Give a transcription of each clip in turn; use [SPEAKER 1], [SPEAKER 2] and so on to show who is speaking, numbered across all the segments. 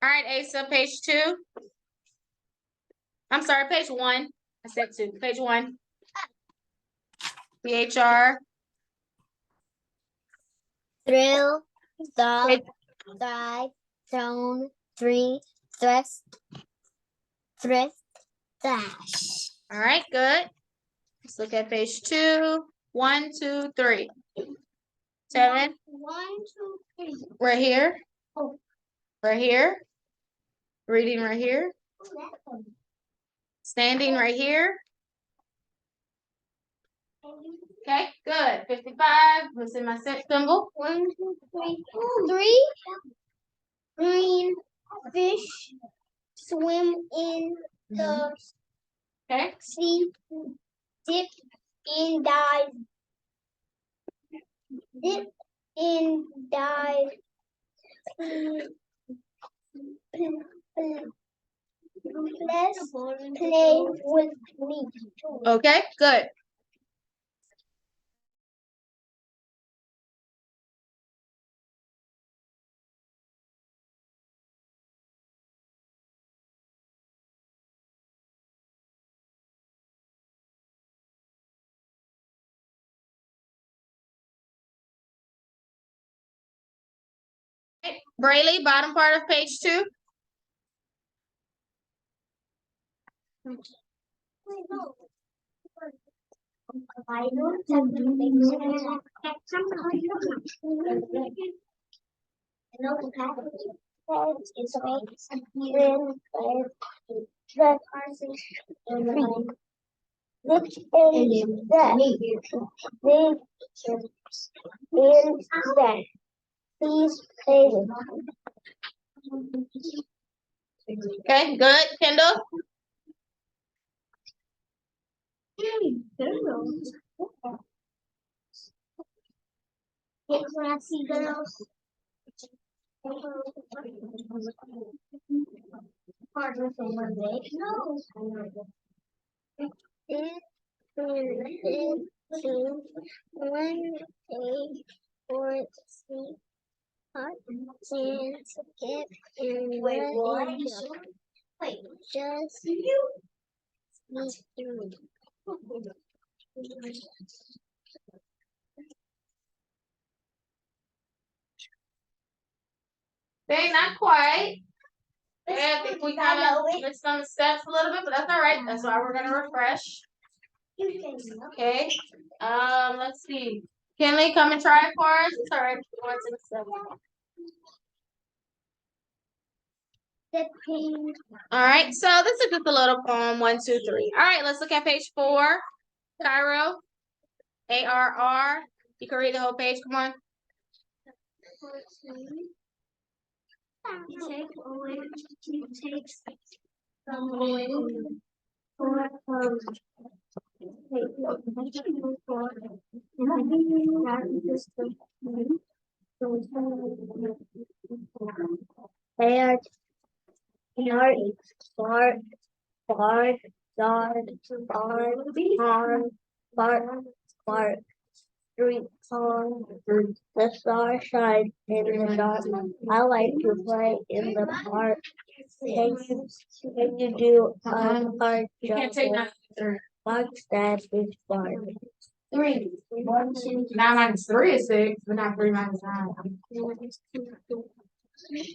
[SPEAKER 1] All right, Asa, page 2. I'm sorry, page 1. I said 2. Page 1. PHR.
[SPEAKER 2] Thrill, stop, dive, thrown, three, thrust, dash.
[SPEAKER 1] All right, good. Let's look at page 2. 1, 2, 3. 7.
[SPEAKER 2] 1, 2, 3.
[SPEAKER 1] Right here.
[SPEAKER 2] Oh.
[SPEAKER 1] Right here. Reading right here. Standing right here. Okay, good. 55. What's in my set symbol?
[SPEAKER 2] 1, 2, 3. 3. Green fish swim in the
[SPEAKER 1] Okay.
[SPEAKER 2] sea. Dip and dive. Dip and dive. Let's play with me.
[SPEAKER 1] Okay, good. Braylee, bottom part of page 2.
[SPEAKER 2] Please play with
[SPEAKER 1] Okay, good. Kendall.
[SPEAKER 2] Classy girls. Harder for one day. No. Two, 1, 8, 4, 3, 5, 10, skip, and
[SPEAKER 1] Wait, what?
[SPEAKER 2] Wait, just me through.
[SPEAKER 1] They not quite. Yeah, I think we kind of missed on the steps a little bit, but that's all right. That's why we're gonna refresh. Okay. Let's see. Kinley, come and try it for us. It's all right. We're going to the step. All right. So this is just a little poem. 1, 2, 3. All right. Let's look at page 4. Cairo. ARR. You can read the whole page. Come on.
[SPEAKER 2] Take away, takes from away for they are far, far, far, street song, the star shines in the dark. I like to play in the park. Can you do a hard
[SPEAKER 1] You can't take
[SPEAKER 2] jump?
[SPEAKER 1] 9
[SPEAKER 2] Box that is fun.
[SPEAKER 1] 3. 1, 2, 9 minus 3 is 6, but not 3 minus 9.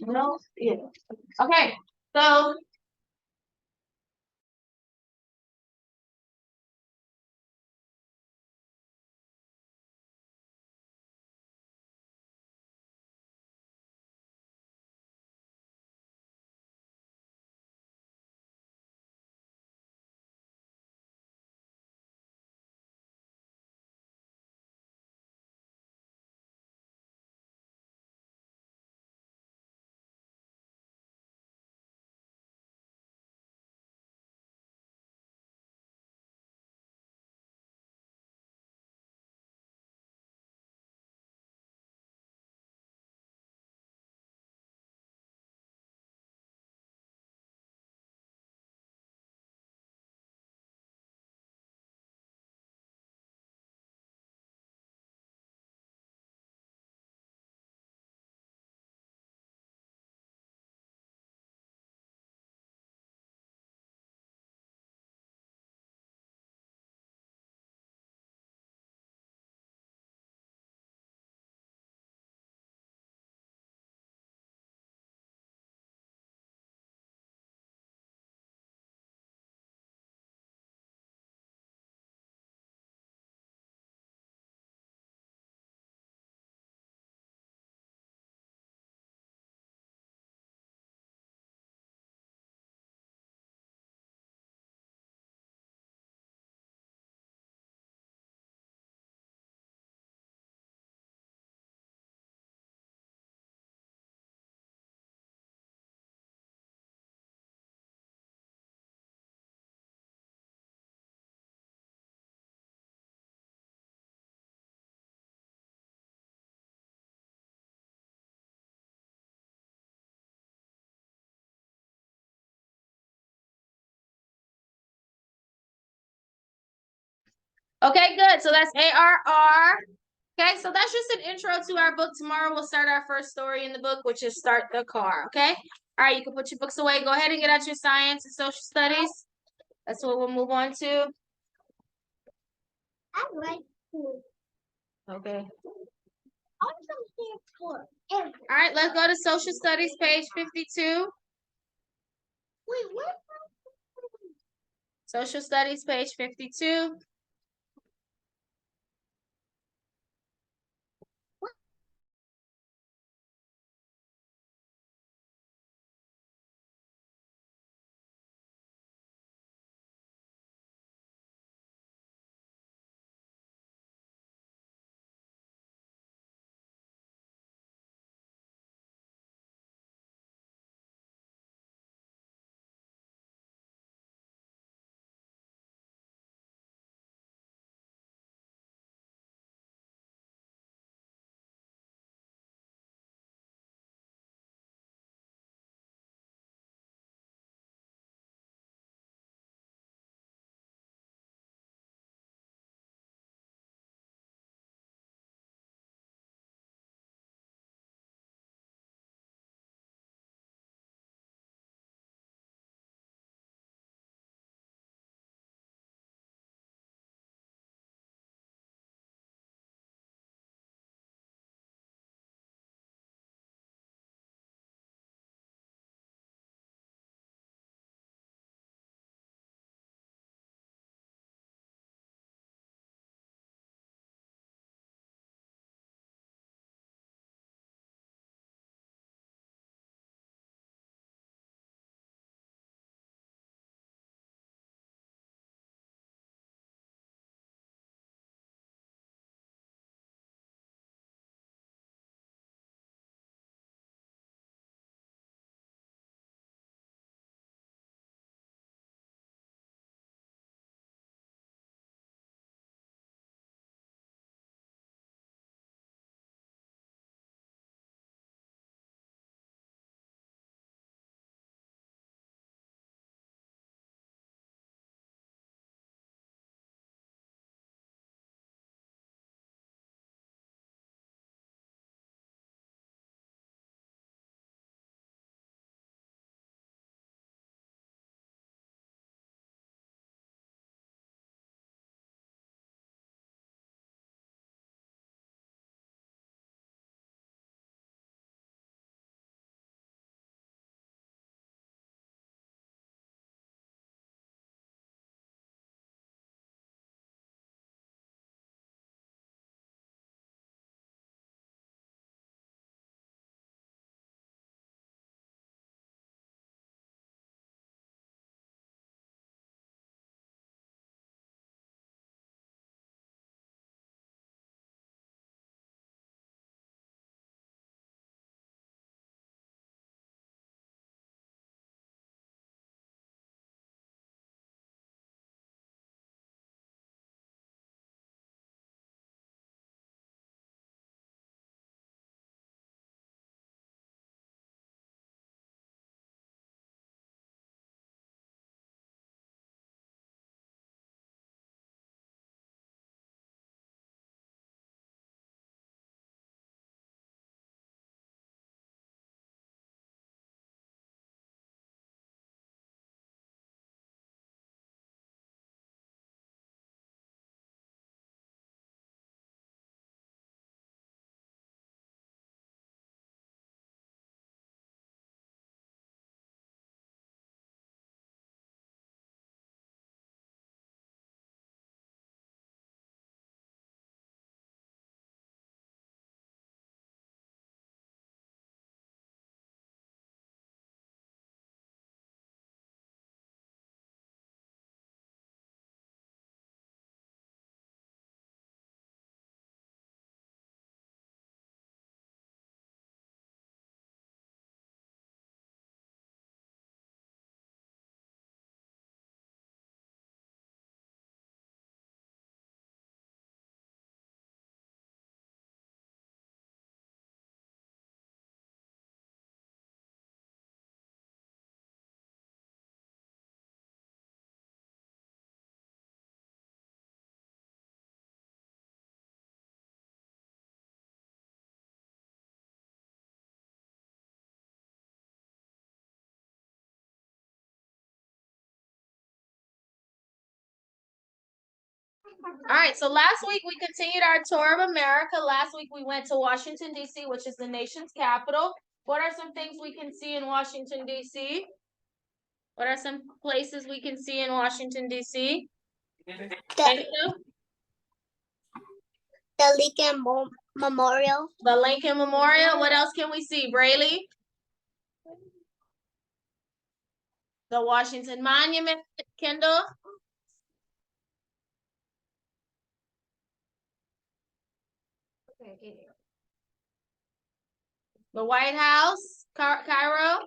[SPEAKER 1] No, yeah. Okay, so Okay, good. So that's ARR. Okay, so that's just an intro to our book. Tomorrow we'll start our first story in the book, which is Start the Car. Okay? All right, you can put your books away. Go ahead and get out your science and social studies. That's what we'll move on to.
[SPEAKER 2] I like to.
[SPEAKER 1] Okay.
[SPEAKER 2] For
[SPEAKER 1] All right, let's go to social studies, page 52.
[SPEAKER 2] Wait, what?
[SPEAKER 1] Social studies, page 52. All right, so last week we continued our tour of America. Last week we went to Washington, D.C., which is the nation's capital. What are some things we can see in Washington, D.C.? What are some places we can see in Washington, D.C.?
[SPEAKER 2] The Lincoln Memorial.
[SPEAKER 1] The Lincoln Memorial. What else can we see, Braylee? The Washington Monument, Kendall. The White House, Cairo.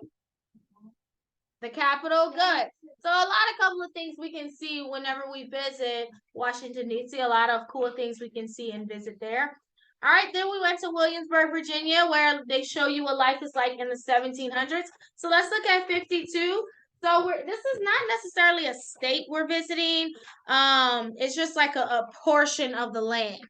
[SPEAKER 1] The Capitol, good. So a couple of things we can see whenever we visit Washington, D.C. A lot of cool things we can see and visit there. All right, then we went to Williamsburg, Virginia, where they show you what life is like in the 1700s. So let's look at 52. So this is not necessarily a state we're visiting. It's just like a portion of the land.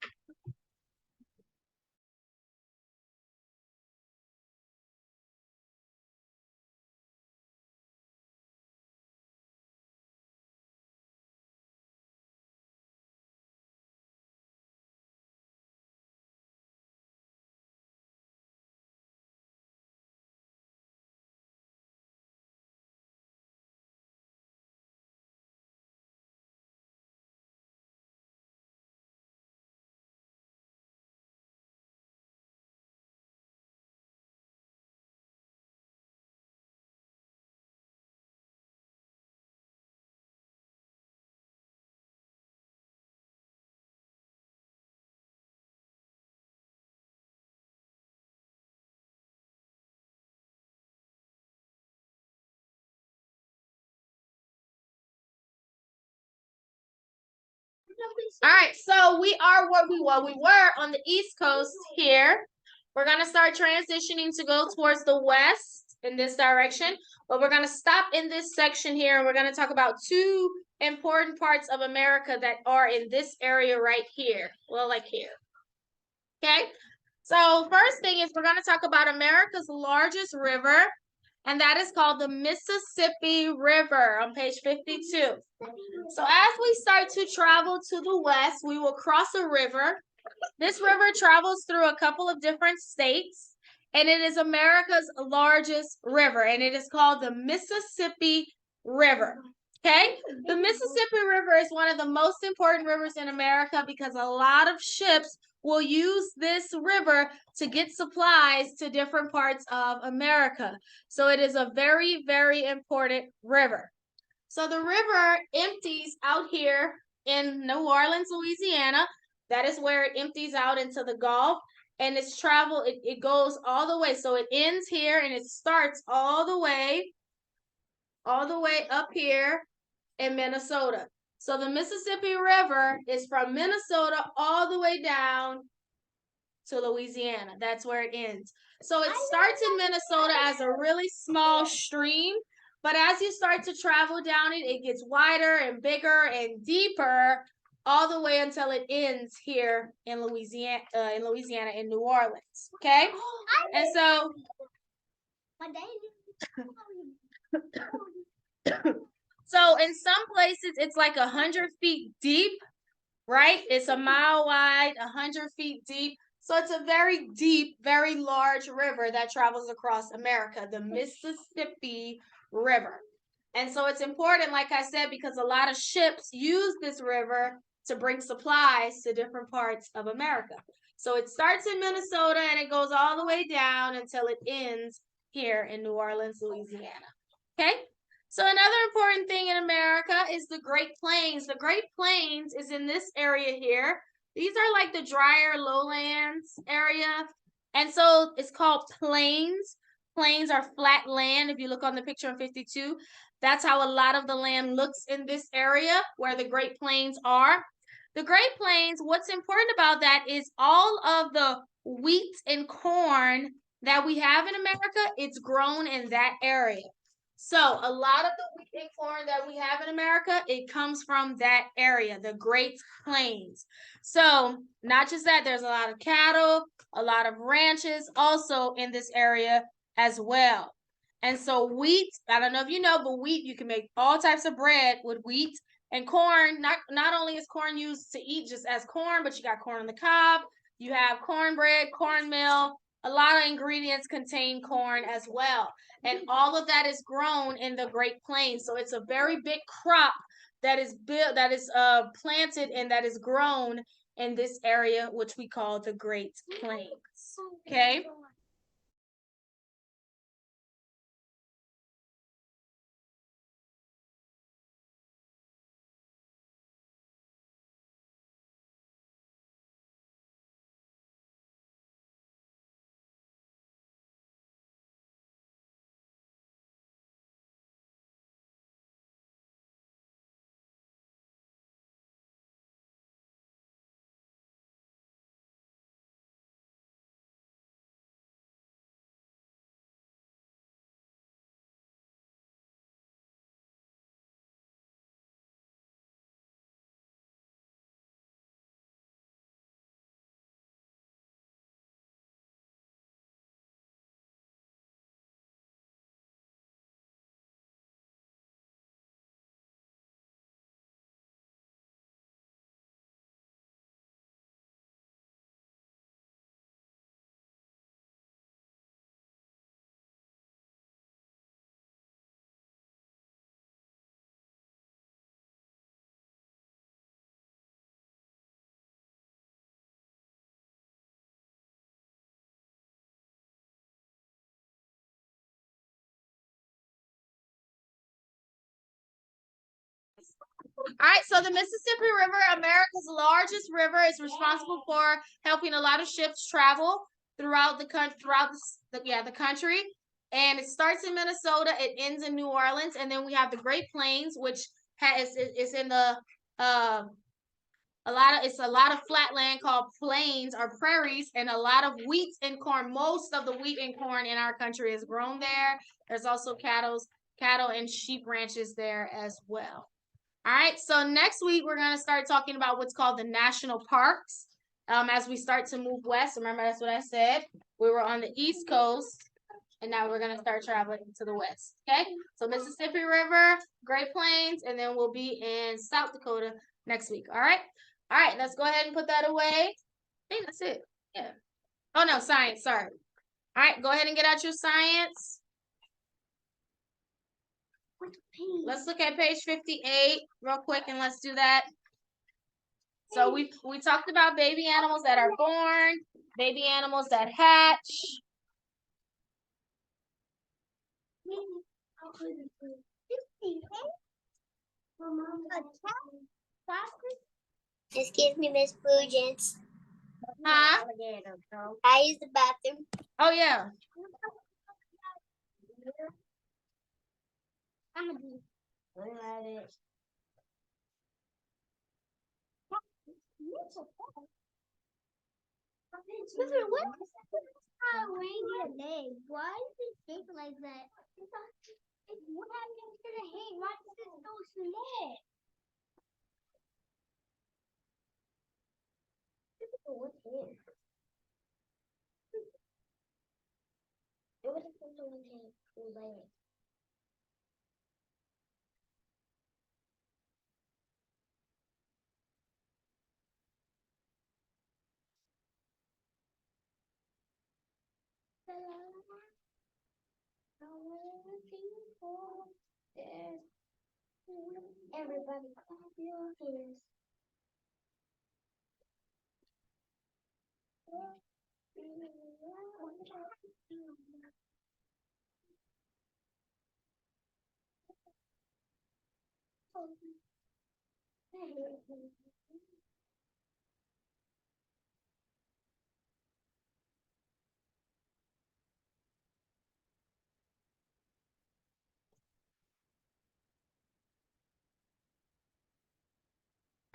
[SPEAKER 1] All right, so we are where we were on the East Coast here. We're gonna start transitioning to go towards the west in this direction, but we're gonna stop in this section here and we're gonna talk about two important parts of America that are in this area right here. Well, like here. Okay, so first thing is we're gonna talk about America's largest river, and that is called the Mississippi River on page 52. So as we start to travel to the west, we will cross a river. This river travels through a couple of different states, and it is America's largest river, and it is called the Mississippi River. Okay, the Mississippi River is one of the most important rivers in America because a lot of ships will use this river to get supplies to different parts of America. So it is a very, very important river. So the river empties out here in New Orleans, Louisiana. That is where it empties out into the Gulf. And its travel, it goes all the way. So it ends here and it starts all the way up here in Minnesota. So the Mississippi River is from Minnesota all the way down to Louisiana. That's where it ends. So it starts in Minnesota as a really small stream, but as you start to travel down it, it gets wider and bigger and deeper all the way until it ends here in Louisiana, in New Orleans. Okay? And so so in some places it's like 100 feet deep, right? It's a mile wide, 100 feet deep. So it's a very deep, very large river that travels across America, the Mississippi River. And so it's important, like I said, because a lot of ships use this river to bring supplies to different parts of America. So it starts in Minnesota and it goes all the way down until it ends here in New Orleans, Louisiana. Okay? So another important thing in America is the Great Plains. The Great Plains is in this area here. These are like the drier lowlands area. And so it's called plains. Plains are flat land. If you look on the picture on 52, that's how a lot of the land looks in this area where the Great Plains are. The Great Plains, what's important about that is all of the wheat and corn that we have in America, it's grown in that area. So a lot of the wheat and corn that we have in America, it comes from that area, the Great Plains. So not just that, there's a lot of cattle, a lot of ranches also in this area as well. And so wheat, I don't know if you know, but wheat, you can make all types of bread with wheat. And corn, not only is corn used to eat just as corn, but you got corn on the cob, you have cornbread, cornmeal. A lot of ingredients contain corn as well. And all of that is grown in the Great Plains. So it's a very big crop that is planted and that is grown in this area, which we call the Great Plains. Okay. All right, so the Mississippi River, America's largest river, is responsible for helping a lot of ships travel throughout the country. And it starts in Minnesota, it ends in New Orleans, and then we have the Great Plains, which is in the it's a lot of flat land called plains or prairies, and a lot of wheat and corn. Most of the wheat and corn in our country is grown there. There's also cattle and sheep ranches there as well. All right, so next week we're going to start talking about what's called the national parks. As we start to move west, remember that's what I said. We were on the East Coast, and now we're going to start traveling to the west. Okay, so Mississippi River, Great Plains, and then we'll be in South Dakota next week. All right, let's go ahead and put that away. I think that's it. Yeah. Oh no, science. Sorry. All right, go ahead and get out your science. Let's look at page 58 real quick, and let's do that. So we talked about baby animals that are born, baby animals that hatch.
[SPEAKER 2] Excuse me, Miss Blue Jeans.
[SPEAKER 1] Huh?
[SPEAKER 2] I use the bathroom.
[SPEAKER 1] Oh yeah.
[SPEAKER 2] Sister, what is name? Why is it shaped like that? What happened to the head? Why is it so small? What's here? It was supposed to be leg. Everybody clap your hands.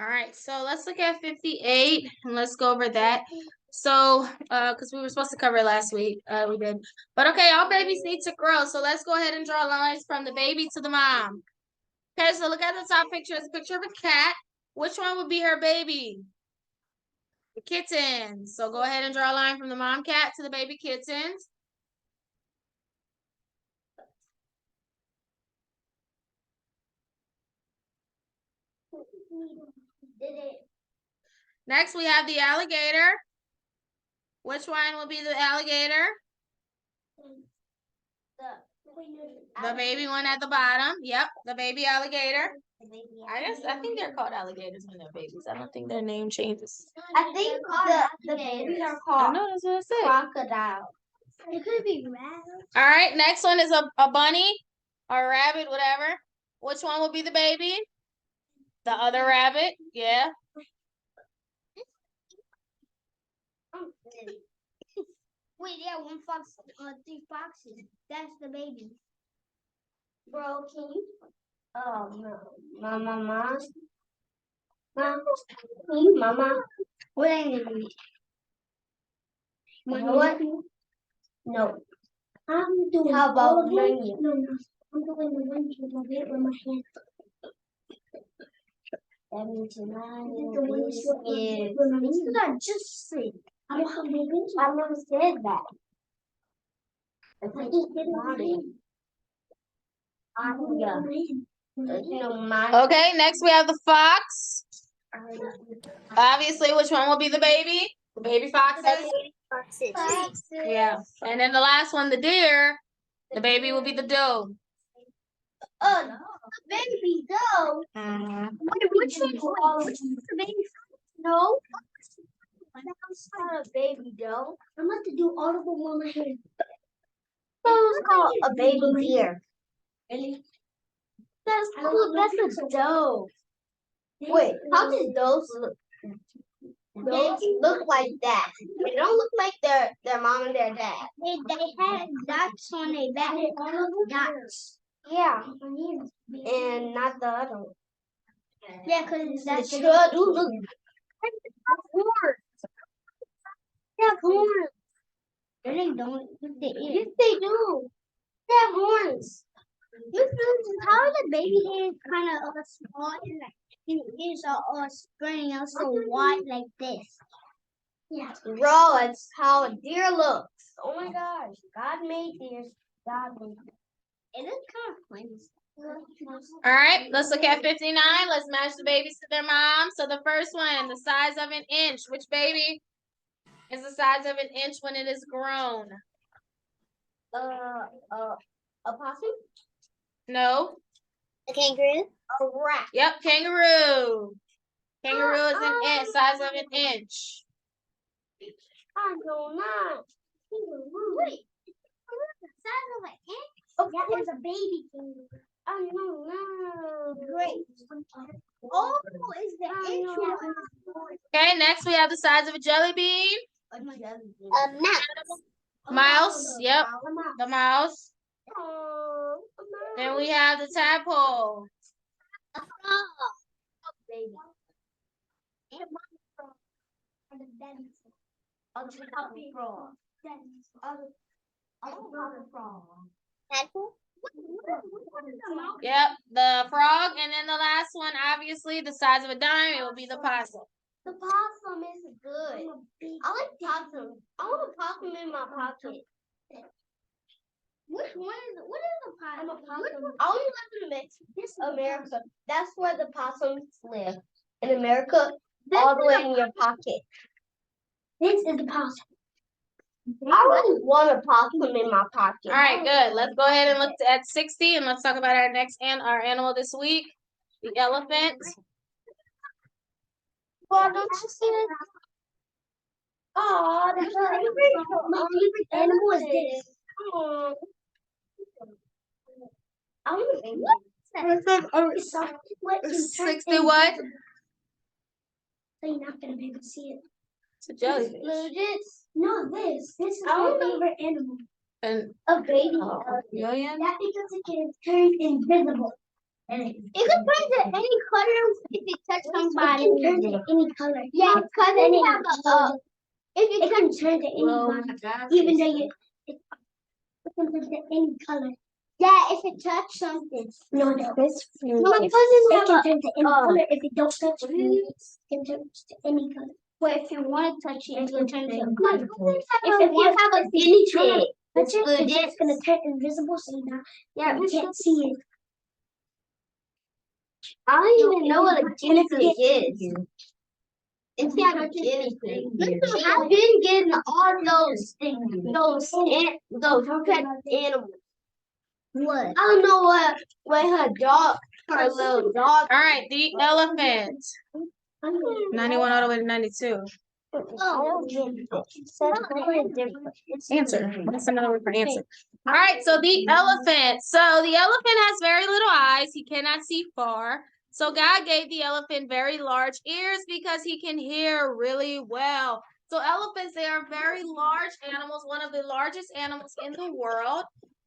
[SPEAKER 1] All right, so let's look at 58 and let's go over that. So, because we were supposed to cover it last week, we did. But okay, all babies need to grow. So let's go ahead and draw lines from the baby to the mom. Okay, so look at the top picture. It's a picture of a cat. Which one would be her baby? The kitten. So go ahead and draw a line from the mom cat to the baby kittens. Next, we have the alligator. Which one will be the alligator? The baby one at the bottom. Yep, the baby alligator. I think they're called alligators when they're babies. I don't think their name changes.
[SPEAKER 2] I think the babies are
[SPEAKER 1] I
[SPEAKER 2] called
[SPEAKER 1] know, that's what I said.
[SPEAKER 2] crocodile. It could be rabbit.
[SPEAKER 1] All right, next one is a bunny or a rabbit, whatever. Which one will be the baby? The other rabbit, yeah.
[SPEAKER 2] Wait, yeah, one fox, 3 foxes. That's the baby. Bro, can you? Oh no, mama. Mama. What I need? What? No. I'm doing. How about you? No, I'm doing the one with my hand. That means I just said. I don't have babies. I never said that. I just did
[SPEAKER 1] Okay, next we have the fox. Obviously, which one will be the baby? The baby foxes? Yeah. And then the last one, the deer. The baby will be the doe.
[SPEAKER 2] Oh, baby doe. Which one? Which one's the baby? No. That's not a baby doe. I'm about to do all of them on my head. It's called a baby deer. Really? That's cool. That's a doe. Wait, how does does look? Does look like that. They don't look like their mom and their dad. They have dots on their back. Dots. Yeah. And not the other one. Yeah, because that's the sure do look. Horns. They have horns. They don't. Yes, they do. They have horns. How are the baby hairs kind of small and like the ears are all spreading out so wide like this? Yeah. Bro, that's how a deer looks. Oh my gosh. God made deers. God made them. It is kind of funny.
[SPEAKER 1] All right, let's look at 59. Let's match the babies to their mom. So the first one, the size of an inch. Which baby is the size of an inch when it is grown?
[SPEAKER 2] A possum?
[SPEAKER 1] No.
[SPEAKER 2] A kangaroo? A rat.
[SPEAKER 1] Yep, kangaroo. Kangaroo is an inch, size of an inch.
[SPEAKER 2] I do not. Kangaroo. Wait. The size of an inch? That is a baby kangaroo. I don't know. Great. Oh, is the inch?
[SPEAKER 1] Okay, next we have the size of a jelly bean.
[SPEAKER 2] A mouse.
[SPEAKER 1] Mouse, yep, the mouse. Then we have the tadpole.
[SPEAKER 2] A frog. Baby. Tadpole?
[SPEAKER 1] Yep, the frog, and then the last one, obviously, the size of a dime, it will be the possum.
[SPEAKER 2] The possum is good. I like possum. I want a possum in my pocket. Which one is? What is a possum? I'm a possum. I only live in America. That's where the possums live. In America, all the way in your pocket. This is the possum. I really want a possum in my pocket.
[SPEAKER 1] All right, good. Let's go ahead and look at 60, and let's talk about our our animal this week, the elephant.
[SPEAKER 2] Well, don't you see it? Oh, that's my favorite animal is this. Oh. I want to what's that? It's
[SPEAKER 1] 60 what?
[SPEAKER 2] So you're not gonna be able to see it.
[SPEAKER 1] It's a jellyfish.
[SPEAKER 2] No, this is my favorite animal.
[SPEAKER 1] And
[SPEAKER 2] a baby.
[SPEAKER 1] million?
[SPEAKER 2] That because it can turn invisible. It can turn to any color if it touches somebody. It can turn to any color. Yeah, because it have it can turn to any color. Even though it can turn to any color. Yeah, if it touches something. No, this. No, my cousins have can turn to any color. If it don't touch it, it can turn to any color. But if you want to touch it, it can turn to a color. If you have a guinea pig, it's just gonna turn invisible, so you can't see it. I don't even know what a guinea pig is. It's not a guinea pig. I've been getting all those pet animals. What? I don't know what her little dog.
[SPEAKER 1] All right, the elephant. 91 all the way to 92. Answer. What's another word for answer? All right, so the elephant. So the elephant has very little eyes. He cannot see far. So God gave the elephant very large ears because he can hear really well. So elephants, they are very large animals, one of the largest animals in the world.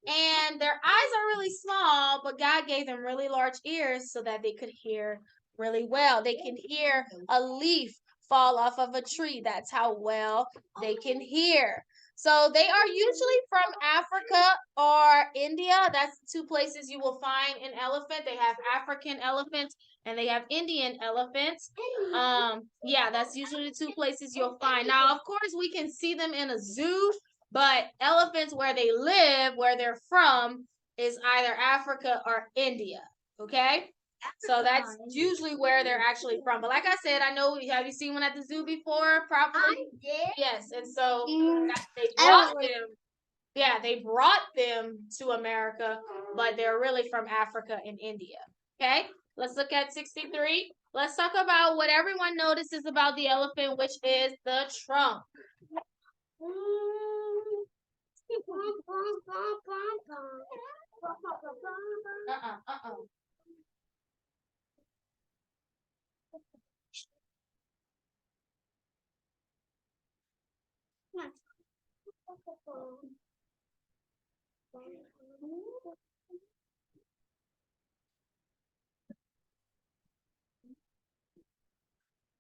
[SPEAKER 1] And their eyes are really small, but God gave them really large ears so that they could hear really well. They can hear a leaf fall off of a tree. That's how well they can hear. So they are usually from Africa or India. That's two places you will find an elephant. They have African elephants and they have Indian elephants. Yeah, that's usually the two places you'll find. Now, of course, we can see them in a zoo, but elephants where they live, where they're from, is either Africa or India. Okay? So that's usually where they're actually from. But like I said, I know, have you seen one at the zoo before? Probably.
[SPEAKER 2] I did.
[SPEAKER 1] Yes, and so they brought them. Yeah, they brought them to America, but they're really from Africa and India. Okay, let's look at 63. Let's talk about what everyone notices about the elephant, which is the trunk.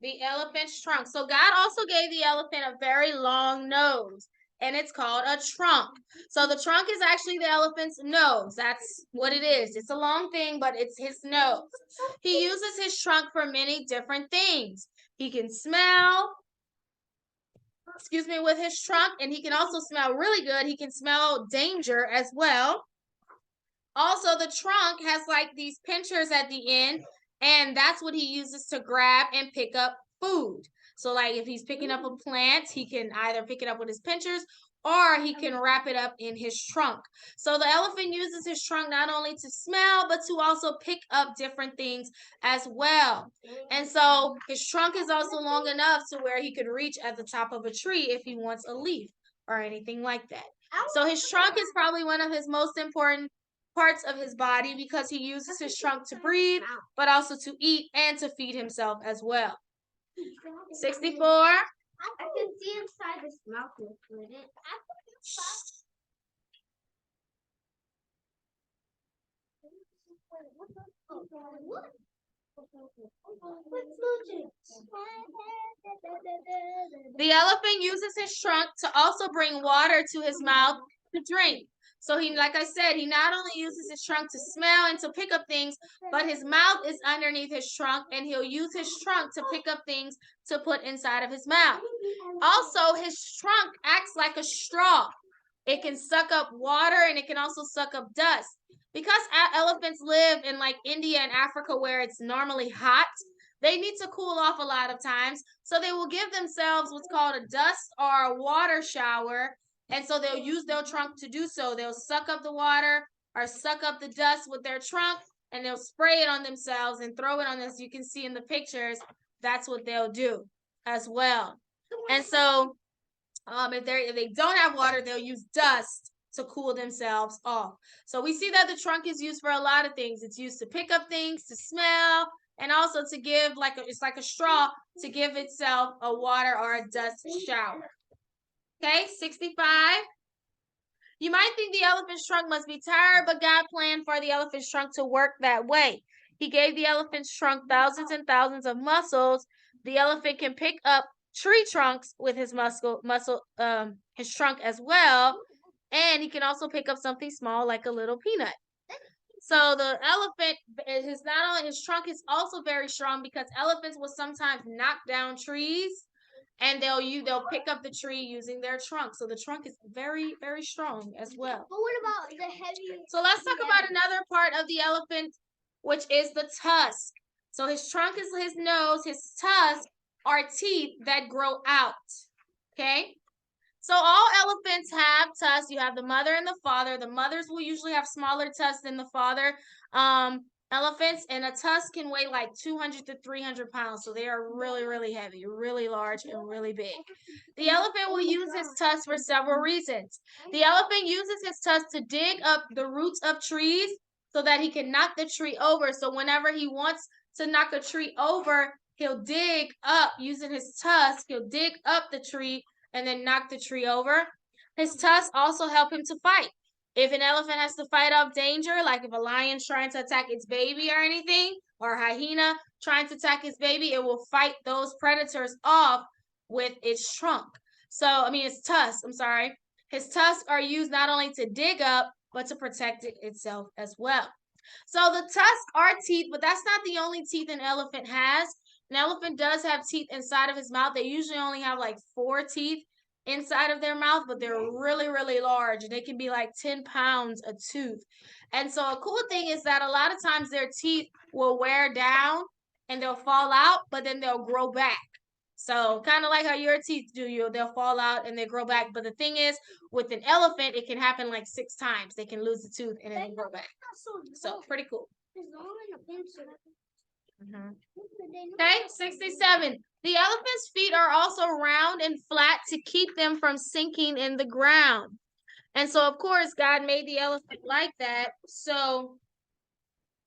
[SPEAKER 1] The elephant's trunk. So God also gave the elephant a very long nose, and it's called a trunk. So the trunk is actually the elephant's nose. That's what it is. It's a long thing, but it's his nose. He uses his trunk for many different things. He can smell, with his trunk, and he can also smell really good. He can smell danger as well. Also, the trunk has like these pinchers at the end, and that's what he uses to grab and pick up food. So like if he's picking up a plant, he can either pick it up with his pinchers or he can wrap it up in his trunk. So the elephant uses his trunk not only to smell, but to also pick up different things as well. And so his trunk is also long enough to where he could reach at the top of a tree if he wants a leaf or anything like that. So his trunk is probably one of his most important parts of his body because he uses his trunk to breathe, but also to eat and to feed himself as well. 64.
[SPEAKER 2] I can see inside his mouth with it.
[SPEAKER 1] The elephant uses his trunk to also bring water to his mouth to drink. So he, like I said, he not only uses his trunk to smell and to pick up things, but his mouth is underneath his trunk, and he'll use his trunk to pick up things to put inside of his mouth. Also, his trunk acts like a straw. It can suck up water and it can also suck up dust. Because elephants live in like India and Africa where it's normally hot, they need to cool off a lot of times. So they will give themselves what's called a dust or a water shower. And so they'll use their trunk to do so. They'll suck up the water or suck up the dust with their trunk, and they'll spray it on themselves and throw it on them. As you can see in the pictures, that's what they'll do as well. And so if they don't have water, they'll use dust to cool themselves off. So we see that the trunk is used for a lot of things. It's used to pick up things, to smell, and also to give it's like a straw to give itself a water or a dust shower. Okay, 65. You might think the elephant's trunk must be tired, but God planned for the elephant's trunk to work that way. He gave the elephant's trunk thousands and thousands of muscles. The elephant can pick up tree trunks with his his trunk as well, and he can also pick up something small like a little peanut. So the elephant is not only his trunk is also very strong because elephants will sometimes knock down trees, and they'll pick up the tree using their trunk. So the trunk is very, very strong as well.
[SPEAKER 2] But what about the heavy?
[SPEAKER 1] So let's talk about another part of the elephant which is the tusk. So his trunk is his nose, his tusks are teeth that grow out. Okay? So all elephants have tusks. You have the mother and the father. The mothers will usually have smaller tusks than the father. Elephants, and a tusk can weigh like 200 to 300 pounds. So they are really, really heavy, really large, and really big. The elephant will use his tusks for several reasons. The elephant uses his tusks to dig up the roots of trees so that he can knock the tree over. So whenever he wants to knock a tree over, he'll dig up using his tusk. He'll dig up the tree and then knock the tree over. His tusks also help him to fight. If an elephant has to fight off danger, like if a lion's trying to attack its baby or anything, or a hyena trying to attack its baby, it will fight those predators off with its trunk. Its tusks, I'm sorry. His tusks are used not only to dig up, but to protect itself as well. So the tusks are teeth, but that's not the only teeth an elephant has. An elephant does have teeth inside of his mouth. They usually only have like 4 teeth inside of their mouth, but they're really, really large. They can be like 10 pounds a tooth. And so a cool thing is that a lot of times their teeth will wear down and they'll fall out, but then they'll grow back. So kind of like how your teeth do, they'll fall out and they grow back. But the thing is, with an elephant, it can happen like 6 times. They can lose a tooth and then grow back. So pretty cool. Okay, 67. The elephant's feet are also round and flat to keep them from sinking in the ground. And so, of course, God made the elephant like that so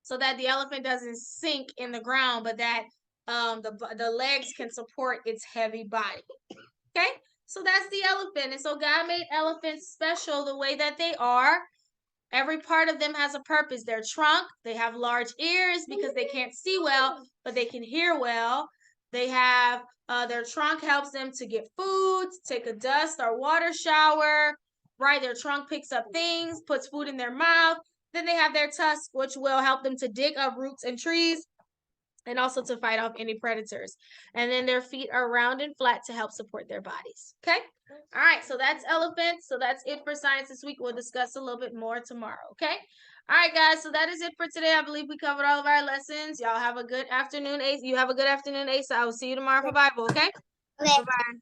[SPEAKER 1] that the elephant doesn't sink in the ground, but that the legs can support its heavy body. Okay, so that's the elephant. And so God made elephants special the way that they are. Every part of them has a purpose. Their trunk, they have large ears because they can't see well, but they can hear well. They have, their trunk helps them to get food, to take a dust or water shower, right? Their trunk picks up things, puts food in their mouth. Then they have their tusks, which will help them to dig up roots and trees and also to fight off any predators. And then their feet are round and flat to help support their bodies. Okay? All right, so that's elephants. So that's it for science this week. We'll discuss a little bit more tomorrow. Okay? All right, guys. So that is it for today. I believe we covered all of our lessons. Y'all have a good afternoon, Ace. You have a good afternoon, Ace. I will see you tomorrow for Bible. Okay?
[SPEAKER 2] Okay.
[SPEAKER 1] Bye-bye.